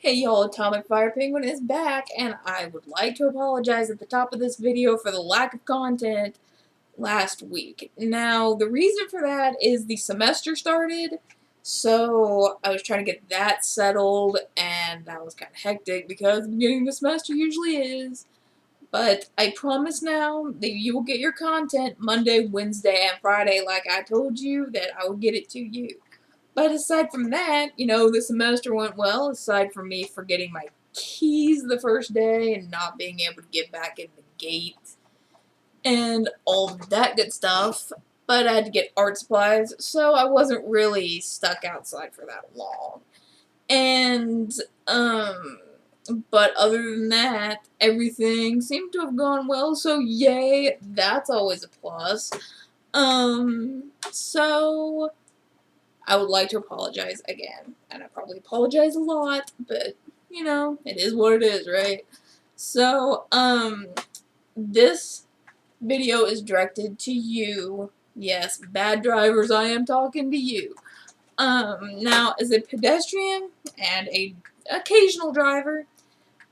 Hey y'all, Atomic Fire Penguin is back, and I would like to apologize at the top of this video for the lack of content last week. Now, the reason for that is the semester started, so I was trying to get that settled, and that was kind of hectic because the beginning of the semester usually is. But I promise now that you will get your content Monday, Wednesday, and Friday like I told you that I will get it to you. But aside from that, the semester went well, aside from me forgetting my keys the first day and not being able to get back in the gate and all that good stuff. But I had to get art supplies, so I wasn't really stuck outside for that long. And, but other than that, everything seemed to have gone well, so yay, that's always a plus. So I would like to apologize again, and I probably apologize a lot, but, it is what it is, right? So, this video is directed to you. Yes, bad drivers, I am talking to you. Now, as a pedestrian and a occasional driver,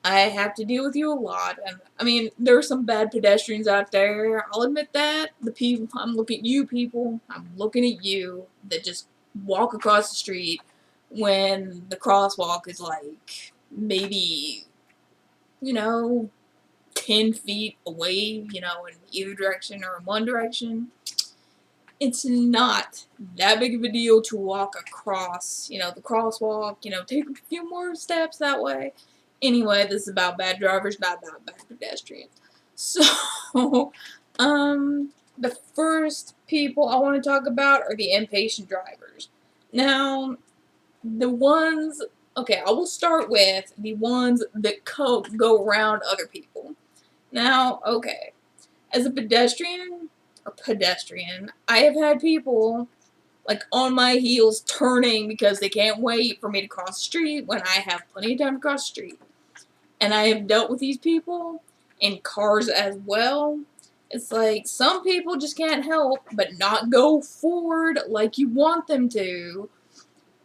I have to deal with you a lot, and, I mean, there are some bad pedestrians out there, I'll admit that. The people, I'm looking at you people, I'm looking at you, that just walk across the street when the crosswalk is like, maybe, 10 feet away, in either direction or in one direction. It's not that big of a deal to walk across, the crosswalk, take a few more steps that way. Anyway, this is about bad drivers, not about bad pedestrians. So, the first people I want to talk about are the impatient drivers. Now, okay, I will start with the ones that go around other people. Now, okay, as a pedestrian, I have had people like on my heels turning because they can't wait for me to cross the street when I have plenty of time to cross the street. And I have dealt with these people in cars as well. It's like some people just can't help but not go forward like you want them to.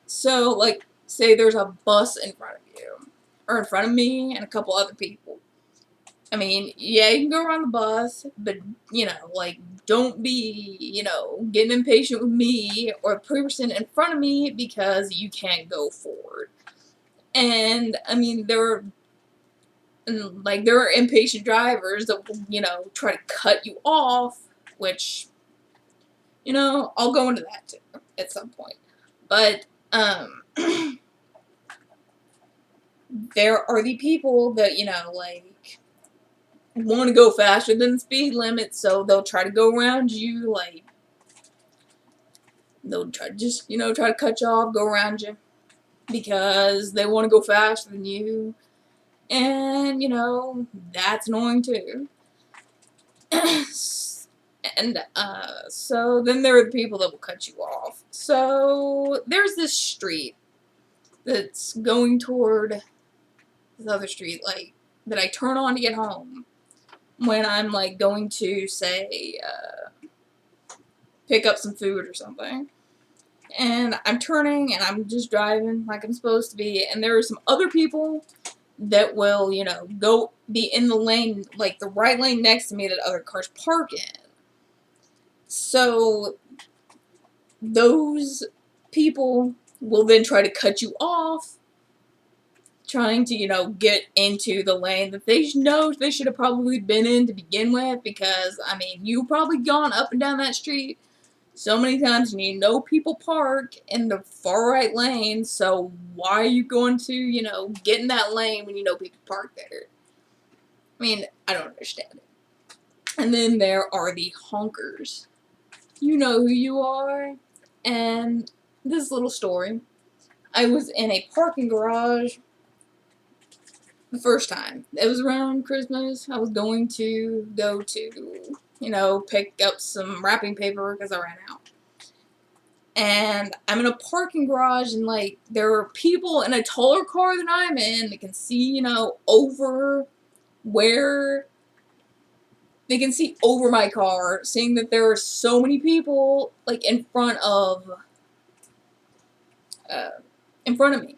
So, like, say there's a bus in front of you, or in front of me and a couple other people. I mean, yeah, you can go around the bus, but, like, don't be, getting impatient with me or the person in front of me because you can't go forward. And, I mean, there are impatient drivers that will, try to cut you off, which, I'll go into that too at some point. But, there are the people that, like, want to go faster than the speed limit, so they'll try to go around you, like, they'll try to just, try to cut you off, go around you, because they want to go faster than you, and, that's annoying too. And, so then there are the people that will cut you off. So, there's this street that's going toward this other street, like, that I turn on to get home when I'm, like, going to, say, pick up some food or something. And I'm turning, and I'm just driving like I'm supposed to be, and there are some other people that will, go be in the lane, like, the right lane next to me that other cars park in. So, those people will then try to cut you off, trying to, get into the lane that they know they should have probably been in to begin with, because, I mean, you've probably gone up and down that street so many times, and people park in the far right lane, so why are you going to, get in that lane when you know people park there? I mean, I don't understand it. And then there are the honkers. You know who you are. And this little story. I was in a parking garage the first time. It was around Christmas. I was going to go to, pick up some wrapping paper because I ran out. And I'm in a parking garage, and, like, there are people in a taller car than I'm in that can see, over where they can see over my car, seeing that there are so many people, like, in front of me.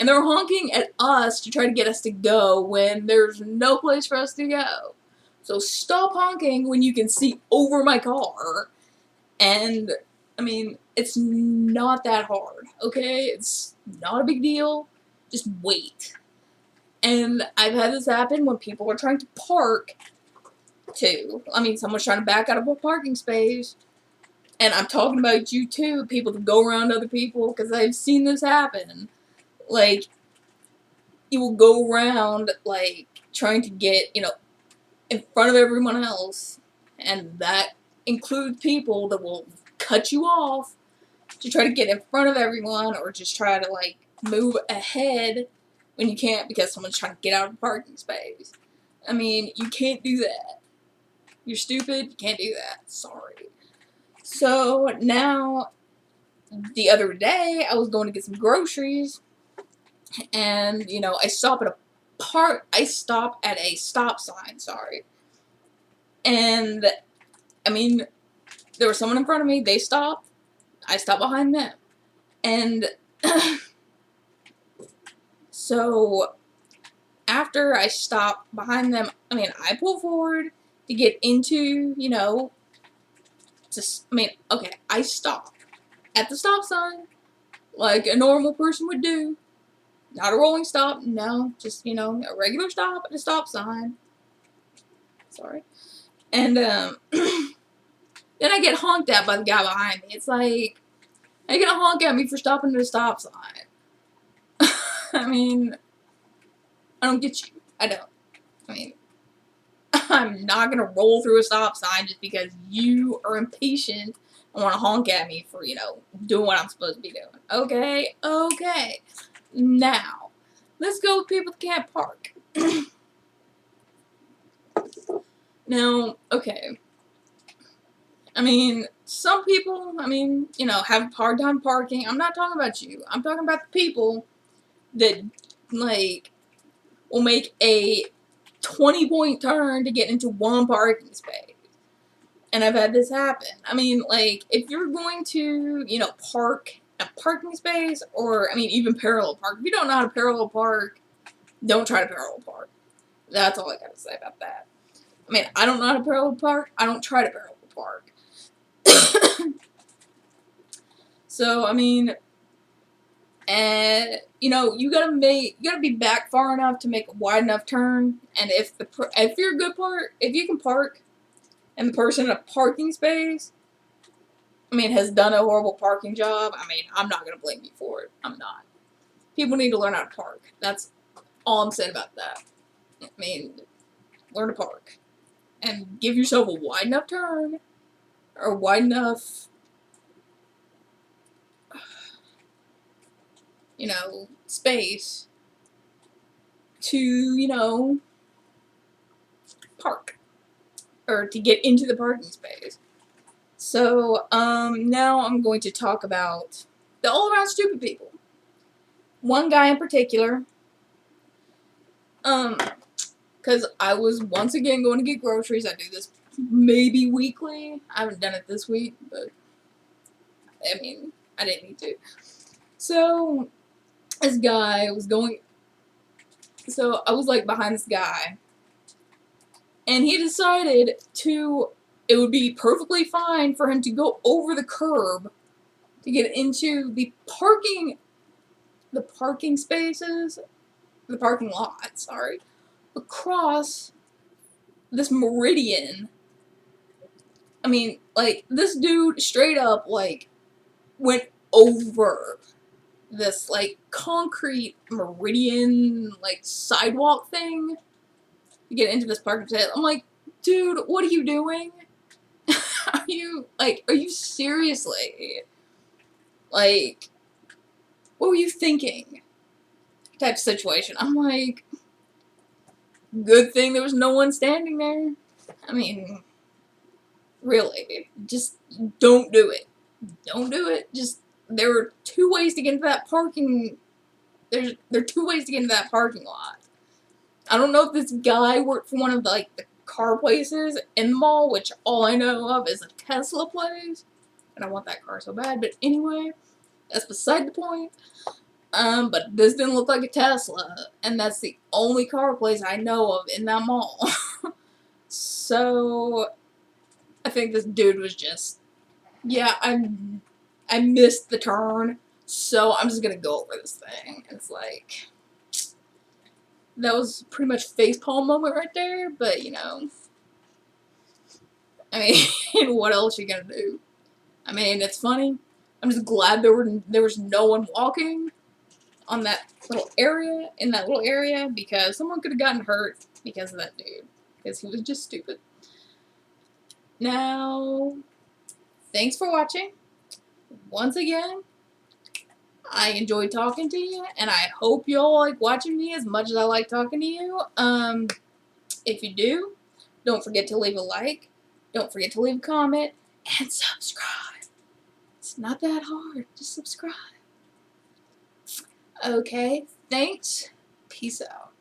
And they're honking at us to try to get us to go when there's no place for us to go. So stop honking when you can see over my car. And, I mean, it's not that hard, okay? It's not a big deal. Just wait. And I've had this happen when people are trying to park, too. I mean, someone's trying to back out of a parking space. And I'm talking about you, too, people that go around other people, because I've seen this happen. Like, you will go around, like, trying to get, you know, in front of everyone else. And that includes people that will cut you off to try to get in front of everyone, or just try to, like, move ahead when you can't because someone's trying to get out of the parking space. I mean, you can't do that. You're stupid, you can't do that. Sorry. So, now, the other day, I was going to get some groceries, and, you know, I stop at a stop sign, sorry. And, I mean, there was someone in front of me, they stopped, I stopped behind them. And, so, after I stopped behind them, I mean, I pull forward to get into, you know, okay, I stop at the stop sign, like a normal person would do. Not a rolling stop, no, just, you know, a regular stop at a stop sign. Sorry. And, then I get honked at by the guy behind me. It's like, are you gonna honk at me for stopping at a stop sign? I mean, I don't get you. I don't. I mean, I'm not gonna roll through a stop sign just because you are impatient and want to honk at me for, you know, doing what I'm supposed to be doing. Okay? Okay. Now, let's go with people that can't park. Now, okay. I mean, some people, I mean, you know, have a hard time parking. I'm not talking about you. I'm talking about the people that, like, will make a 20-point turn to get into one parking space. And I've had this happen. I mean, like, if you're going to, you know, park a parking space, or, I mean, even parallel park. If you don't know how to parallel park, don't try to parallel park. That's all I gotta say about that. I mean, I don't know how to parallel park. I don't try to parallel park. So, I mean, you know, you gotta be back far enough to make a wide enough turn. And if you're a good if you can park, and the person in a parking space, I mean, has done a horrible parking job, I mean, I'm not gonna blame you for it. I'm not. People need to learn how to park. That's all I'm saying about that. I mean, learn to park. And give yourself a wide enough turn, or wide enough, you know, space to, you know, park. Or to get into the parking space. So, now I'm going to talk about the all-around stupid people. One guy in particular, because I was once again going to get groceries. I do this maybe weekly. I haven't done it this week, but, I mean, I didn't need to. So, this guy was going, so I was, like, behind this guy, and he decided it would be perfectly fine for him to go over the curb to get into the parking spaces, the parking lot, sorry, across this meridian. I mean, like, this dude straight up, like, went over this, like, concrete meridian, like, sidewalk thing to get into this parking space. I'm like, dude, what are you doing? Are you seriously, like, what were you thinking? Type of situation. I'm like, good thing there was no one standing there. I mean, really, just don't do it. Don't do it. Just, there are two ways to get into that parking. There are two ways to get into that parking lot. I don't know if this guy worked for one of the, like, the car places in the mall, which all I know of is a Tesla place, and I want that car so bad. But anyway, that's beside the point. But this didn't look like a Tesla, and that's the only car place I know of in that mall. So, I think this dude was just, yeah, I missed the turn, so I'm just gonna go over this thing. It's like, that was pretty much facepalm moment right there, but you know, I mean, what else you gonna do? I mean, it's funny. I'm just glad there was no one walking on that little area, in that little area, because someone could have gotten hurt because of that dude. Because he was just stupid. Now, thanks for watching. Once again, I enjoyed talking to you, and I hope you all like watching me as much as I like talking to you. If you do, don't forget to leave a like, don't forget to leave a comment, and subscribe. It's not that hard. Just subscribe. Okay, thanks. Peace out.